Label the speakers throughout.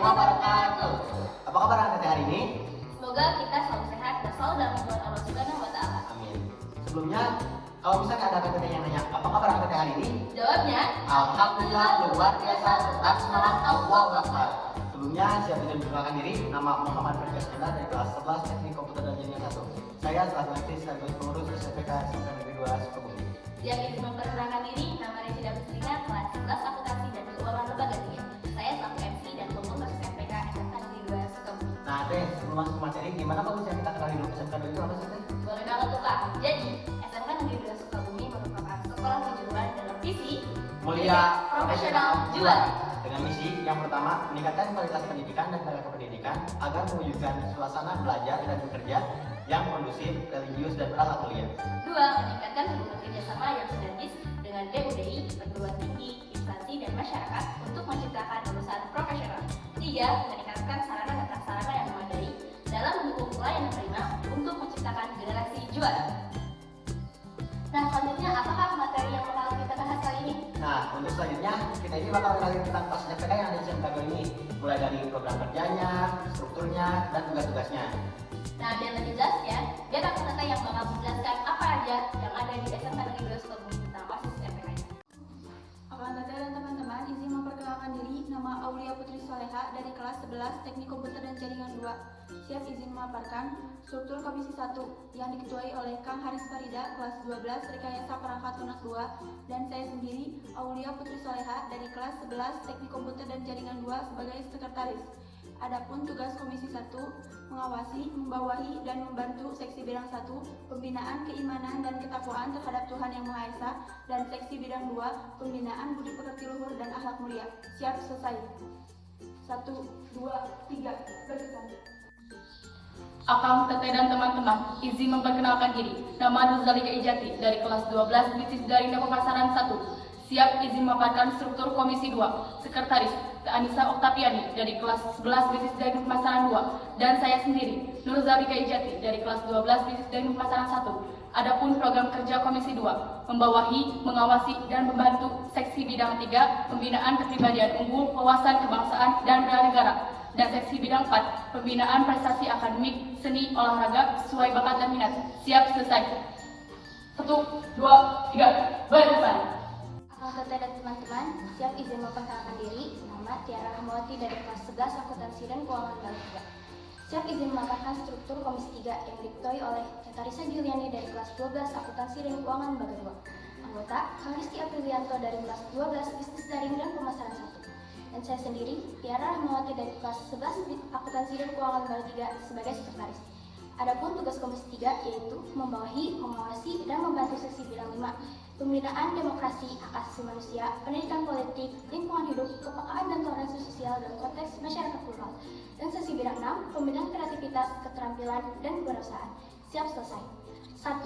Speaker 1: wabarakatuh. Apa kabar anak hari ini?
Speaker 2: Semoga kita selalu sehat dan selalu dalam lindungan Allah Subhanahu wa Ta'ala.
Speaker 1: Amin. Sebelumnya, kalau misalnya ada anak yang nanya, apa kabar anak hari ini?
Speaker 2: Jawabnya,
Speaker 1: Alhamdulillah luar biasa, tetap semangat, Allahu Akbar. Sebelumnya, siapa yang memperkenalkan diri? Nama Muhammad Ferdinand Iskandar dari kelas 11 Teknik Komputer dan Jaringan 1. Saya selaku MC sekaligus pengurus SMPK SMK Negeri 2 Sukabumi.
Speaker 2: yang ingin memperkenalkan diri, nama Reza Pusrika, kelas 11 Akuntansi dan Keuangan Lembaga 3. Saya selaku MC dan pengurus SMPK SMK Negeri 2 Sukabumi.
Speaker 1: Nah, Teh, sebelum masuk ke materi, gimana kalau misalnya kita kenali dulu SMK Negeri itu apa sih, Teh?
Speaker 2: Boleh banget tuh Kak. Jadi, SMK Negeri 2 Sukabumi merupakan sekolah kejuruan dalam visi
Speaker 1: Mulia,
Speaker 2: profesional, juara.
Speaker 1: Dengan misi yang pertama, meningkatkan kualitas pendidikan dan tenaga kependidikan agar mewujudkan suasana belajar dan bekerja yang kondusif, religius, dan berakhlak mulia.
Speaker 2: 2. Meningkatkan hubungan kerjasama yang sinergis dengan DUDI, perguruan tinggi, instansi, dan masyarakat untuk menciptakan lulusan profesional. 3. Meningkatkan sarana dan prasarana yang memadai dalam mendukung pelayanan prima untuk menciptakan generasi juara. Nah, selanjutnya apakah materi yang bakal kita bahas kali ini?
Speaker 1: Nah, untuk selanjutnya, kita ini bakal kenalin tentang kelas SMPK yang ada di SMK ini, mulai dari program kerjanya, strukturnya, dan tugas-tugasnya.
Speaker 2: Nah, biar lebih jelas ya, biar aku Tata yang bakal menjelaskan apa aja yang ada di SMK Negeri 2 Sukabumi tentang OSIS SMPK-nya.
Speaker 3: Akan Tata dan teman-teman izin memperkenalkan diri, nama Aulia Putri Soleha dari kelas 11 Teknik Komputer dan Jaringan 2. Siap izin memaparkan struktur Komisi 1 yang diketuai oleh Kang Haris Farida kelas 12 Rekayasa Perangkat Lunak 2 dan saya sendiri Aulia Putri Soleha dari kelas 11 Teknik Komputer dan Jaringan 2 sebagai sekretaris. Adapun tugas Komisi 1 mengawasi, membawahi, dan membantu Seksi Bidang 1 Pembinaan Keimanan dan Ketakwaan terhadap Tuhan Yang Maha Esa dan Seksi Bidang 2 Pembinaan Budi Pekerti Luhur dan Akhlak Mulia. Siap selesai. 1, 2, 3, berkesan.
Speaker 4: Akang, Teteh, dan teman-teman, izin memperkenalkan diri. Nama Nuzalika Ijati dari kelas 12 Bisnis Daring dan Pemasaran 1. Siap izin memaparkan struktur Komisi 2. Sekretaris Teh Anissa Oktaviani dari kelas 11 Bisnis Daring dan Pemasaran 2. Dan saya sendiri, Nuzalika Ijati dari kelas 12 Bisnis Daring dan Pemasaran 1. Adapun program kerja Komisi 2, membawahi, mengawasi, dan membantu Seksi Bidang 3, Pembinaan Kepribadian Unggul, Wawasan Kebangsaan, dan Bela Negara. Dan Seksi Bidang 4, Pembinaan Prestasi Akademik, Seni, Olahraga, sesuai bakat dan minat. Siap selesai. 1, 2, 3, berkesan.
Speaker 2: Akang Teteh dan teman-teman, siap izin memperkenalkan diri. Nama Tiara Rahmawati dari kelas 11 Akuntansi dan Keuangan Lembaga 3. Siap izin memaparkan struktur Komisi 3 yang diketuai oleh Tarisa Juliani dari kelas 12 Akuntansi dan Keuangan Lembaga 2. Anggota Kang Rizky Aprilianto dari kelas 12 Bisnis Daring dan Pemasaran 1. Dan saya sendiri, Tiara Rahmawati dari kelas 11 Akuntansi dan Keuangan Lembaga 3 sebagai sekretaris. Adapun tugas Komisi 3 yaitu membawahi, mengawasi, dan membantu Seksi Bidang 5, Pembinaan Demokrasi, Hak Asasi Manusia, Pendidikan Politik, Lingkungan Hidup, Kepekaan dan Toleransi Sosial dalam konteks masyarakat plural. Dan Seksi Bidang 6, Pembinaan Kreativitas, Keterampilan, dan Kewirausahaan. Siap selesai. 1,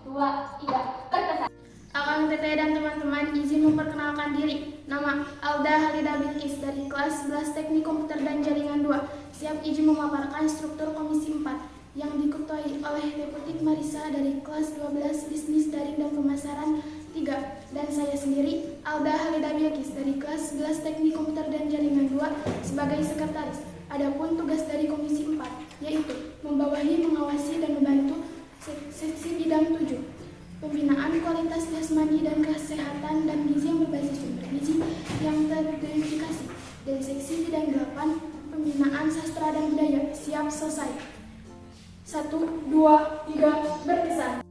Speaker 2: 2, 3, berkesan.
Speaker 5: Akang Teteh dan teman-teman izin memperkenalkan diri. Nama Alda Halida Bilkis dari kelas 11 Teknik Komputer dan Jaringan 2. Siap izin memaparkan struktur Komisi 4 yang diketuai oleh Deputi Marisa dari kelas 12 Bisnis Daring dan Pemasaran 3. Dan saya sendiri Alda Halida Bilkis dari kelas 11 Teknik Komputer dan Jaringan 2 sebagai sekretaris. Adapun tugas dari Komisi 4 yaitu membawahi, mengawasi, dan membantu Seksi Bidang 7 Pembinaan Kualitas Jasmani dan Kesehatan dan Gizi yang berbasis sumber gizi yang terverifikasi. Dan Seksi Bidang 8 Pembinaan Sastra dan Budaya. Siap selesai. 1, 2, 3, berkesan.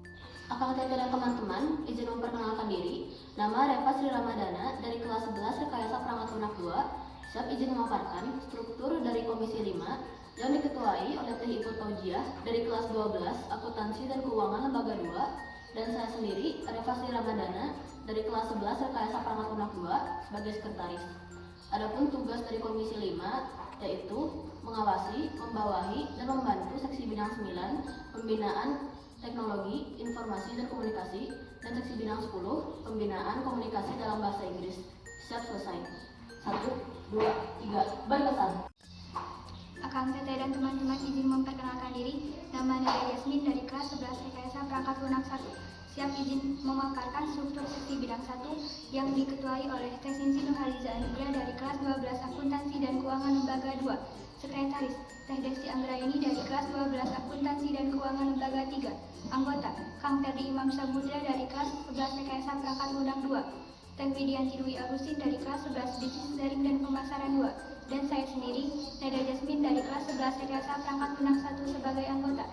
Speaker 2: Akang Teteh dan teman-teman, izin memperkenalkan diri. Nama Reva Sri Ramadana dari kelas 11 Rekayasa Perangkat Lunak 2. Siap izin memaparkan struktur dari Komisi 5 yang diketuai oleh Teh Ibu Taujiah dari kelas 12 Akuntansi dan Keuangan Lembaga 2. Dan saya sendiri, Reva Sri Ramadana dari kelas 11 Rekayasa Perangkat Lunak 2 sebagai sekretaris. Adapun tugas dari Komisi 5 yaitu mengawasi, membawahi, dan membantu Seksi Bidang 9 Pembinaan Teknologi, Informasi, dan Komunikasi, dan Seksi Bidang 10 Pembinaan Komunikasi dalam Bahasa Inggris. Siap selesai. 1, 2, 3, berkesan.
Speaker 6: Akang Teteh dan teman-teman izin memperkenalkan diri. Nama Naya Yasmin dari kelas 11 Rekayasa Perangkat Lunak 1. siap izin memaparkan struktur seksi bidang 1 yang diketuai oleh Teh Sinsi Nurhaliza Anugrah dari kelas 12 Akuntansi dan Keuangan Lembaga 2. Sekretaris Teh Desti Anggraini dari kelas 12 Akuntansi dan Keuangan Lembaga 3. Anggota Kang Terdi Imam Samudra dari kelas 11 Rekayasa Perangkat Lunak 2. Teh Widianti Dwi Agusin dari kelas 11 Bisnis Daring dan Pemasaran 2. Dan saya sendiri, Neda Jasmine dari kelas 11 Rekayasa Perangkat Lunak 1 sebagai anggota.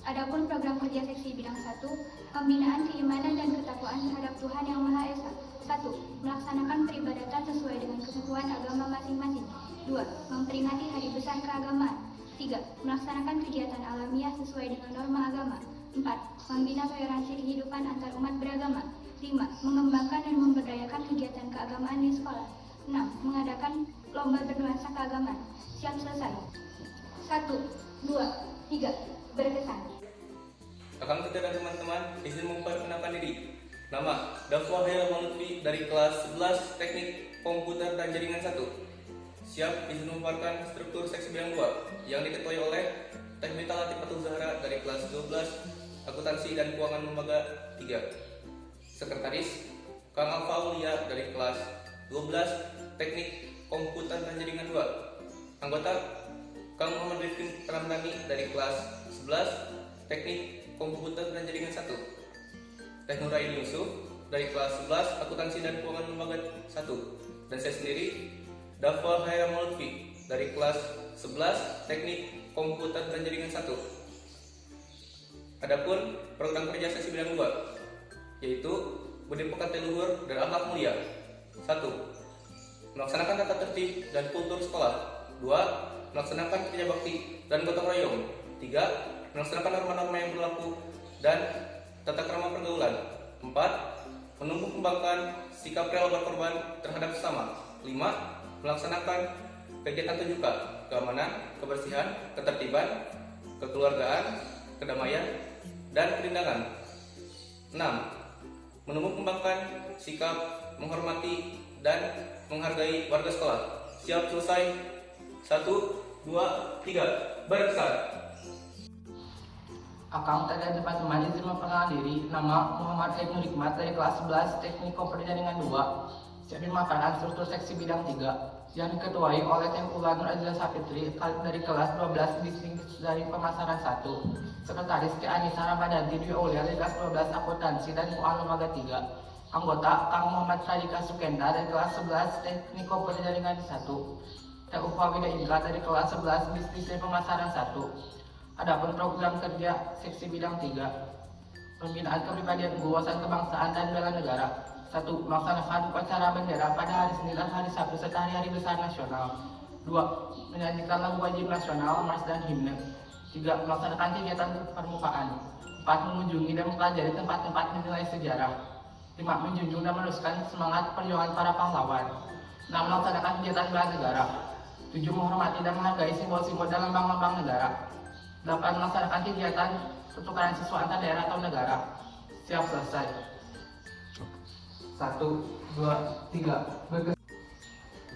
Speaker 6: Adapun program kerja seksi bidang 1, pembinaan keimanan dan ketakwaan terhadap Tuhan Yang Maha Esa. 1. Melaksanakan peribadatan sesuai dengan ketentuan agama masing-masing. 2. Memperingati hari besar keagamaan. 3. Melaksanakan kegiatan alamiah sesuai dengan norma agama. 4. Membina toleransi kehidupan antar umat beragama. 5. Mengembangkan dan memberdayakan kegiatan keagamaan di sekolah. 6. Mengadakan lomba bernuansa keagamaan. Siap selesai. 1, 2, 3. Berkesan.
Speaker 7: Akang Teteh dan teman-teman izin memperkenalkan diri. Nama Dafwa Hairul Lutfi dari kelas 11 Teknik Komputer dan Jaringan 1. Siap izin memaparkan struktur seksi bidang 2 yang diketuai oleh Teh Mita Latifatul Zahra dari kelas 12 Akuntansi dan Keuangan Lembaga 3. Sekretaris Kang Alfa Aulia dari kelas 12 Teknik Komputer dan Jaringan 2. Anggota Kang Muhammad Rifkin Ramdhani dari kelas 11 Teknik Komputer dan Jaringan 1. Teh Nuraini Yusuf dari kelas 11 Akuntansi dan Keuangan Lembaga 1. Dan saya sendiri Dafwa Hairul Lutfi dari kelas 11 Teknik Komputer dan Jaringan 1. Adapun program kerja seksi bidang 2 yaitu budi pekerti luhur dan akhlak mulia. 1. Melaksanakan tata tertib dan kultur sekolah. 2. Melaksanakan kerja bakti dan gotong royong. 3. Melaksanakan norma-norma yang berlaku dan tata krama pergaulan. 4. Menumbuh kembangkan sikap rela berkorban terhadap sesama. 5. Melaksanakan kegiatan 7K, keamanan, kebersihan, ketertiban, kekeluargaan, kedamaian, dan kerindangan. 6. Menumbuh kembangkan sikap menghormati dan menghargai warga sekolah. Siap selesai. 1, 2, 3. Berkesan.
Speaker 1: Akang dan teman-teman izin memperkenalkan diri. Nama Muhammad Ibnu Hikmat dari kelas 11 Teknik Komputer Jaringan 2. Siap memaparkan struktur seksi bidang 3 yang diketuai oleh Teh Ula Nur Aziza Sapitri dari kelas 12 Bisnis Daring Pemasaran 1. Sekretaris Teh Anissa Ramadanti Dwi Aulia dari kelas 12 Akuntansi dan Keuangan Lembaga 3. Anggota Kang Muhammad Radika Sukenda dari kelas 11 Teknik Komputer Jaringan 1. Teh Ufa Wida Indra dari kelas 11 Bisnis dan Pemasaran 1. Adapun program kerja seksi bidang 3, pembinaan kepribadian, wawasan kebangsaan dan bela negara. 1. Melaksanakan upacara bendera pada hari Senin dan hari Sabtu serta hari besar nasional. 2. Menyanyikan lagu wajib nasional, mars dan himne. 3. Melaksanakan kegiatan permukaan. 4. Mengunjungi dan mempelajari tempat-tempat nilai sejarah. 5. Menjunjung dan meneruskan semangat perjuangan para pahlawan. 6. Melaksanakan kegiatan bela negara. 7. Menghormati dan menghargai simbol-simbol dan lambang-lambang negara. 8. Melaksanakan kegiatan pertukaran siswa antar daerah atau negara. Siap selesai. 1, 2, 3. Berkesan.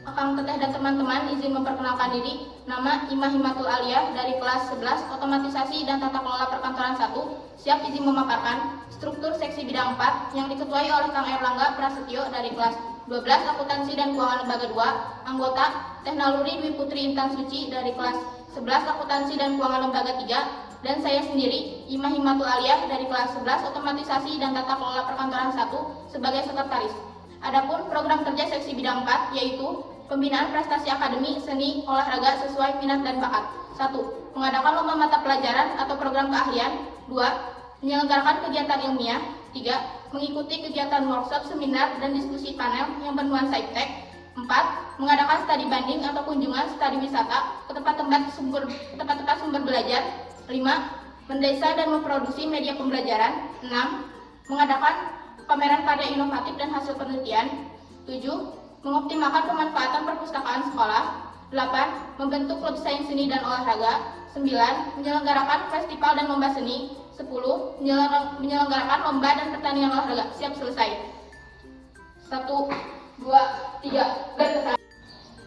Speaker 4: Akang Teteh dan teman-teman izin memperkenalkan diri. Nama Imah Himatul Aliyah dari kelas 11 Otomatisasi dan Tata Kelola Perkantoran 1. Siap izin memaparkan struktur seksi bidang 4 yang diketuai oleh Kang Erlangga Prasetyo dari kelas 12 Akuntansi dan Keuangan Lembaga 2. Anggota Teh Naluri Dwi Putri Intan Suci dari kelas 11 Akuntansi dan Keuangan Lembaga 3. Dan saya sendiri Imah Himatul Aliyah dari kelas 11 Otomatisasi dan Tata Kelola Perkantoran 1 sebagai sekretaris. Adapun program kerja seksi bidang 4 yaitu pembinaan prestasi akademi, seni, olahraga sesuai minat dan bakat. 1. Mengadakan lomba mata pelajaran atau program keahlian. 2. Menyelenggarakan kegiatan ilmiah. 3. Mengikuti kegiatan workshop, seminar, dan diskusi panel yang bernuansa iptek. 4. Mengadakan studi banding atau kunjungan studi wisata ke tempat-tempat sumber belajar. 5. Mendesa dan memproduksi media pembelajaran. 6. Mengadakan pameran karya inovatif dan hasil penelitian. 7. Mengoptimalkan pemanfaatan perpustakaan sekolah. 8. Membentuk klub sains seni dan olahraga. 9. Menyelenggarakan festival dan lomba seni. 10. Menyelenggarakan lomba dan pertandingan olahraga. Siap selesai. 1, 2, 3. Berkesan.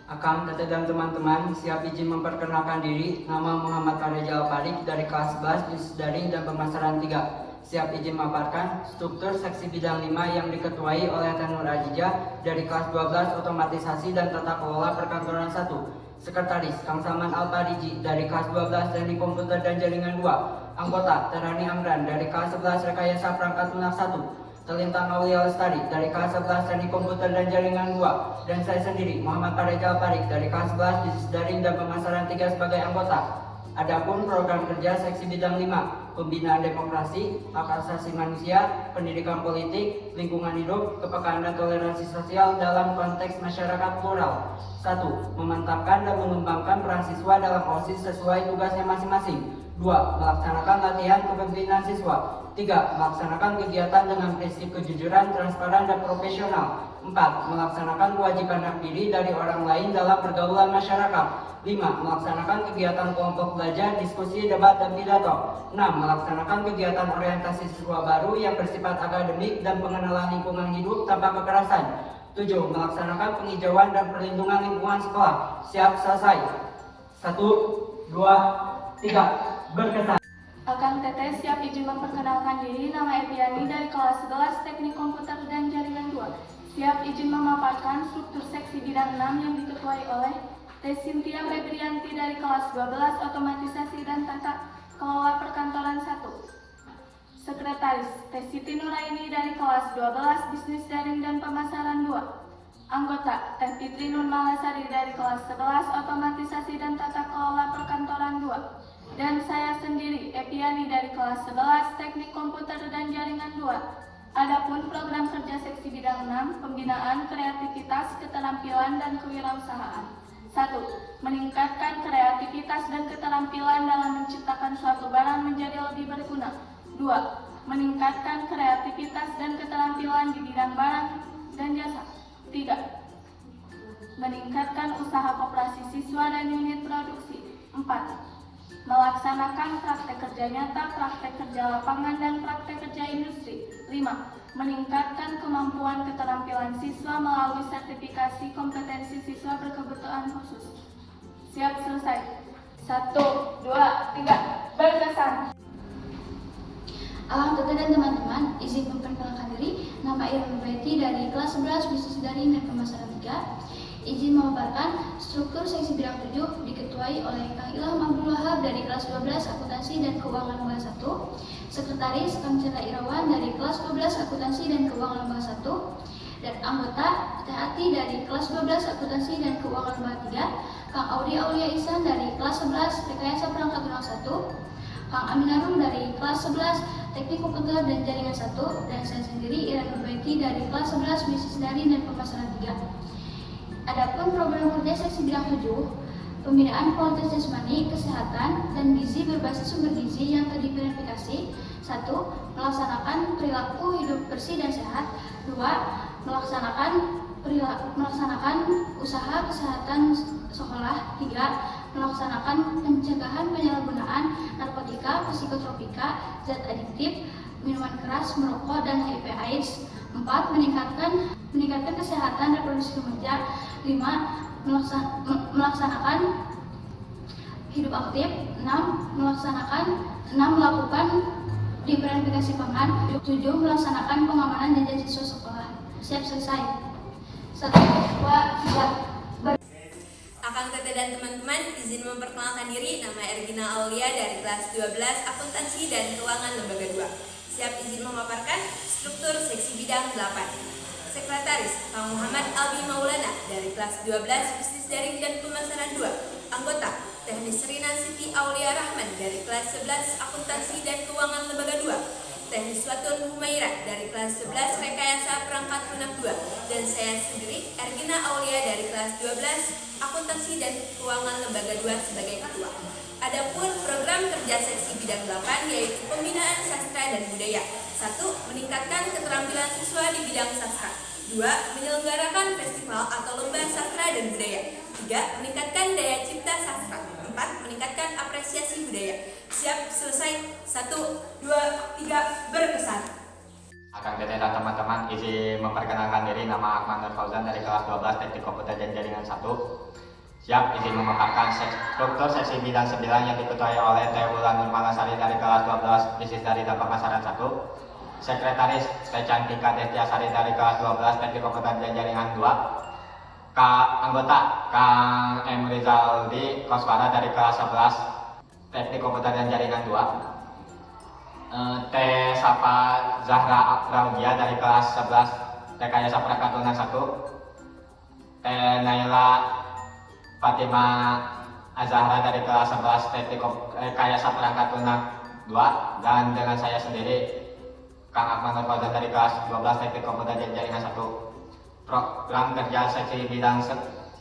Speaker 8: Akang Teteh dan teman-teman siap izin memperkenalkan diri. Nama Muhammad Arejal Farid dari kelas 11 Bisnis Daring dan Pemasaran 3. Siap izin memaparkan struktur seksi bidang 5 yang diketuai oleh Tenur Ajija dari kelas 12 Otomatisasi dan Tata Kelola Perkantoran 1. Sekretaris Kang Salman Al-Pariji dari kelas 12 Teknik Komputer dan Jaringan 2. Anggota Terani Amran dari kelas 11 Rekayasa Perangkat Lunak 1. Telintang Aulia Lestari dari kelas 11 Teknik Komputer dan Jaringan 2, dan saya sendiri Muhammad Parejal Parik dari kelas 11 Bisnis Daring dan Pemasaran 3 sebagai anggota. Adapun program kerja seksi bidang 5, pembinaan demokrasi, hak asasi manusia, pendidikan politik, lingkungan hidup, kepekaan dan toleransi sosial dalam konteks masyarakat plural. 1. Memantapkan dan mengembangkan peran siswa dalam OSIS sesuai tugasnya masing-masing. 2. Melaksanakan latihan kepemimpinan siswa. 3. Melaksanakan kegiatan dengan prinsip kejujuran, transparan, dan profesional. 4. Melaksanakan kewajiban hak diri dari orang lain dalam pergaulan masyarakat. 5. Melaksanakan kegiatan kelompok belajar, diskusi, debat, dan pidato. 6. Melaksanakan kegiatan orientasi siswa baru yang bersifat akademik dan pengenalan lingkungan hidup tanpa kekerasan. 7. Melaksanakan penghijauan dan perlindungan lingkungan sekolah. Siap selesai. 1, 2, 3. Berkesan.
Speaker 3: Akang Teteh siap izin memperkenalkan diri, nama Epiani dari kelas 11 Teknik Komputer dan Jaringan 2. Siap izin memaparkan struktur seksi bidang 6 yang diketuai oleh Teh Cynthia Febrianti dari kelas 12 Otomatisasi dan Tata Kelola Perkantoran 1. Sekretaris Teh Siti Nuraini dari kelas 12 Bisnis Daring dan Pemasaran 2. Anggota Teh Fitri Nur Malasari dari kelas 11 Otomatisasi dan Tata Kelola Perkantoran 2. Dan saya sendiri, Epiani dari kelas 11 Teknik Komputer dan Jaringan 2. Adapun program kerja seksi bidang 6, pembinaan kreativitas, keterampilan, dan kewirausahaan. 1. Meningkatkan kreativitas dan keterampilan dalam menciptakan suatu barang menjadi lebih berguna. 2. Meningkatkan kreativitas dan keterampilan di bidang barang dan jasa. 3. Meningkatkan usaha koperasi siswa dan unit produksi. 4. Melaksanakan praktek kerja nyata, praktek kerja lapangan, dan praktek kerja industri. 5. Meningkatkan kemampuan keterampilan siswa melalui sertifikasi kompetensi siswa berkebutuhan khusus. Siap selesai. 1, 2, 3, berkesan.
Speaker 6: Alham Teteh dan teman-teman, izin memperkenalkan diri, nama Irma Betty dari kelas 11 Bisnis Daring dan Pemasaran 3. Izin memaparkan struktur seksi bidang 7 diketuai oleh Kang Ilham Abdul Wahab dari kelas 12 Akuntansi dan Keuangan Lembaga 1, Sekretaris Kang Chandra Irawan dari kelas 12 Akuntansi dan Keuangan Lembaga 1, dan anggota Teh Ati dari kelas 12 Akuntansi dan Keuangan Lembaga 3, Kang Audi Aulia Ihsan dari kelas 11 Rekayasa Perangkat Lunak 1, Kang Aminarum dari kelas 11 Teknik Komputer dan Jaringan 1, dan saya sendiri Irma Betty dari kelas 11 Bisnis Daring dan Pemasaran 3. Adapun program kerja seksi bidang 7, pembinaan kualitas jasmani, kesehatan, dan gizi berbasis sumber gizi yang terverifikasi. 1. Melaksanakan perilaku hidup bersih dan sehat. 2. Melaksanakan usaha kesehatan sekolah. 3. Melaksanakan pencegahan penyalahgunaan narkotika, psikotropika, zat adiktif, minuman keras, merokok, dan HIV/AIDS. 4. Meningkatkan kesehatan reproduksi remaja. 5. Melaksanakan hidup aktif. 6. Melakukan diverifikasi pangan. 7. Melaksanakan pengamanan jajan siswa sekolah. Siap selesai. 1, 2, 3.
Speaker 9: Akang Teteh dan teman-teman, izin memperkenalkan diri, nama Ergina Aulia dari kelas 12 Akuntansi dan Keuangan Lembaga 2. Siap izin memaparkan struktur seksi bidang 8. Sekretaris Kang Muhammad Albi Maulana dari kelas 12 Bisnis Daring dan Pemasaran 2. Anggota Teh Nisrina Siti Aulia Rahman dari kelas 11 Akuntansi dan Keuangan Lembaga 2. Teh Niswatun Humaira dari kelas 11 Rekayasa Perangkat Lunak 2. Dan saya sendiri Ergina Aulia dari kelas 12 Akuntansi dan Keuangan Lembaga 2 sebagai ketua. Adapun program kerja seksi bidang 8 yaitu pembinaan sastra dan budaya. 1. Meningkatkan keterampilan siswa di bidang sastra. 2. Menyelenggarakan festival atau lomba sastra dan budaya. 3. Meningkatkan daya cipta sastra. 4. Meningkatkan apresiasi budaya. Siap selesai. 1, 2, 3, berkesan.
Speaker 10: Akang Teteh dan teman-teman, izin memperkenalkan diri, nama Akmal Nur Fauzan dari kelas 12 Teknik Komputer dan Jaringan 1. Siap izin memaparkan struktur seksi bidang 9 yang diketuai oleh Teh Wulan Nurmalasari dari kelas 12 bisnis dari Pemasaran 1. Sekretaris Teh Cantika Destiasari dari kelas 12 Teknik Komputer dan Jaringan 2. Anggota Kang M. Rizaldi Koswara dari kelas 11 Teknik Komputer dan Jaringan 2. Teh Safa Zahra Raudia dari kelas 11 Rekayasa Perangkat 1. Teh Naila Fatima Azahra dari kelas 11 Teknik Rekayasa Perangkat Lunak 2, dan dengan saya sendiri Kang Ahmad Nurfazan dari kelas 12 Teknik Komputer dan Jaringan 1. Program kerja seksi bidang 9: 1.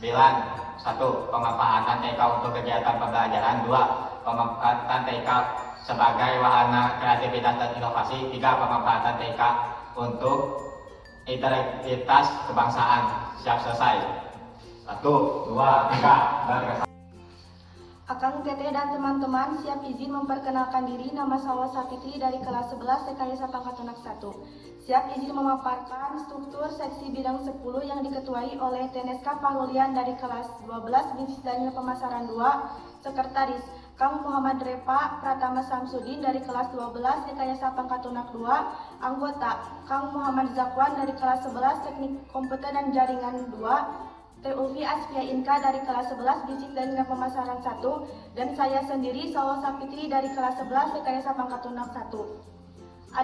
Speaker 10: Pemanfaatan TK untuk kegiatan pembelajaran. 2. Pemanfaatan TK sebagai wahana kreativitas dan inovasi. 3. Pemanfaatan TK untuk integritas kebangsaan. Siap selesai. 1, 2, 3.
Speaker 3: Akang Teteh dan teman-teman siap izin memperkenalkan diri. Nama saya Sapitri dari kelas 11 Rekayasa Pangkat Lunak 1. Siap izin memaparkan struktur seksi bidang 10 yang diketuai oleh Teneska Fahrulian dari kelas 12 Bisnis dan Pemasaran 2. Sekretaris Kang Muhammad Repa Pratama Samsudin dari kelas 12 Rekayasa Pangkat Lunak 2. Anggota Kang Muhammad Zakwan dari kelas 11 Teknik Komputer dan Jaringan 2. Teh Ulfi Asfia Inka dari kelas 11 Bisnis dan Pemasaran 1, dan saya sendiri Sawa Sapitri dari kelas 11 Rekayasa Pangkat Lunak 1.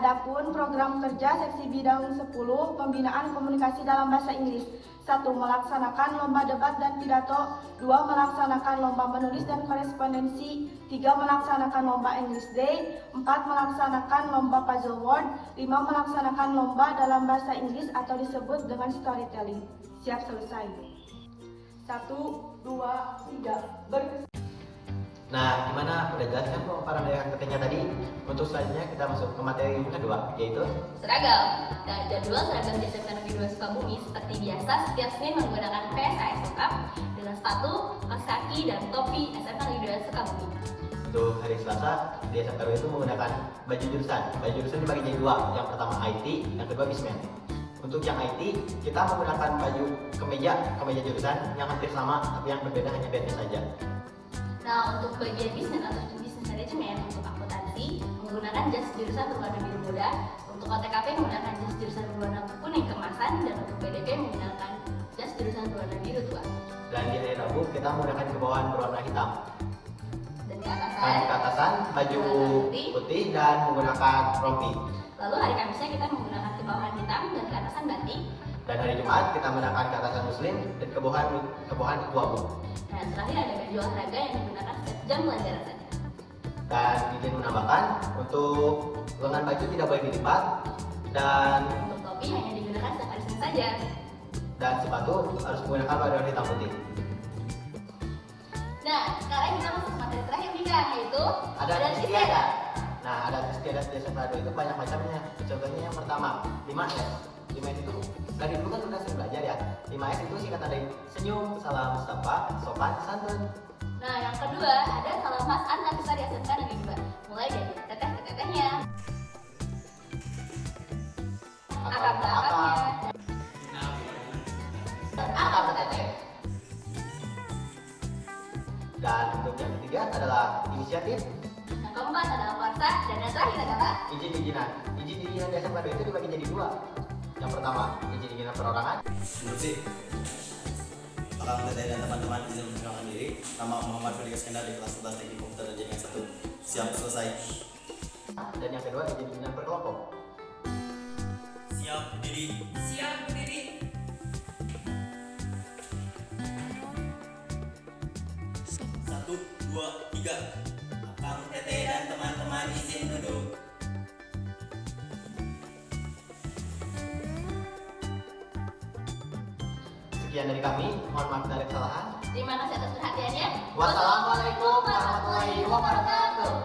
Speaker 3: Adapun program kerja seksi bidang 10 pembinaan komunikasi dalam bahasa Inggris. 1. Melaksanakan lomba debat dan pidato. 2. Melaksanakan lomba menulis dan korespondensi. 3. Melaksanakan lomba English Day. 4. Melaksanakan lomba puzzle word. 5. Melaksanakan lomba dalam bahasa Inggris atau disebut dengan storytelling. Siap selesai. 1, 2, 3,
Speaker 1: Nah, gimana? Udah jelas kan pemaparan dari Kang Tetehnya tadi? Untuk selanjutnya kita masuk ke materi yang kedua, yaitu
Speaker 4: Seragam. Nah, jadwal seragam di SMK Negeri 2 Sukabumi seperti biasa setiap Senin menggunakan PSAS lengkap dengan sepatu, kaos kaki, dan topi SMK Negeri 2 Sukabumi.
Speaker 1: untuk hari Selasa di SMK itu menggunakan baju jurusan. Baju jurusan dibagi jadi dua, yang pertama IT, yang kedua Bismen. Untuk yang IT, kita menggunakan baju kemeja jurusan yang hampir sama, tapi yang berbeda hanya bandnya saja.
Speaker 4: Nah, untuk bagian bisnis atau bisnis manajemen untuk akuntansi menggunakan jas jurusan berwarna biru muda, untuk OTKP menggunakan jas jurusan berwarna kuning keemasan, dan untuk BDP menggunakan jas jurusan berwarna biru tua.
Speaker 1: Dan di hari Rabu kita menggunakan kebawahan berwarna hitam.
Speaker 4: Dan di
Speaker 1: Ke atasan baju putih dan menggunakan rompi.
Speaker 4: Lalu hari Kamisnya kita menggunakan kebawahan hitam dan ke atasan batik.
Speaker 1: Dan hari Jumat kita menggunakan ke atasan muslim dan kebawahan abu-abu.
Speaker 4: Nah, terakhir ada baju olahraga yang digunakan setiap jam pelajaran saja.
Speaker 1: Dan izin menambahkan, untuk lengan baju tidak boleh dilipat, dan
Speaker 4: Untuk topi hanya digunakan setiap hari Senin saja.
Speaker 1: sepatu harus menggunakan warna hitam putih.
Speaker 4: Nah, sekarang kita masuk ke materi terakhir nih Kak, yaitu
Speaker 1: Adat istiadat. Nah, adat istiadat di SMK itu banyak macamnya. Contohnya yang pertama, 5S. 5S itu dari dulu kan udah sering belajar ya. 5S itu singkatan dari senyum, salam, sapa, sopan, santun.
Speaker 4: Nah, yang kedua ada salam khas anak besar di SMK Negeri 2. Mulai dari teteh ke tetehnya, akak ke akaknya, dan akak ke teteh.
Speaker 1: Dan untuk yang ketiga adalah inisiatif,
Speaker 4: Yang keempat adalah puasa, dan yang terakhir adalah
Speaker 1: izin-izinan. Izin-izinan di SMK itu dibagi jadi dua. Yang pertama, izin-izinan perorangan.
Speaker 11: Bersih. Akang Teteh dan teman-teman izin memperkenalkan diri. Nama Muhammad Fadil Iskandar di kelas 11 Teknik Komputer dan Jaringan 1. Siap selesai.
Speaker 1: Dan yang kedua, izin-izinan berkelompok.
Speaker 11: Siap berdiri.
Speaker 9: Siap berdiri.
Speaker 11: 1, 2, 3. Akang Teteh dan teman-teman izin duduk.
Speaker 1: Sekian dari kami, mohon maaf dari kesalahan.
Speaker 4: terima kasih atas perhatiannya.
Speaker 1: Wassalamualaikum warahmatullahi wabarakatuh.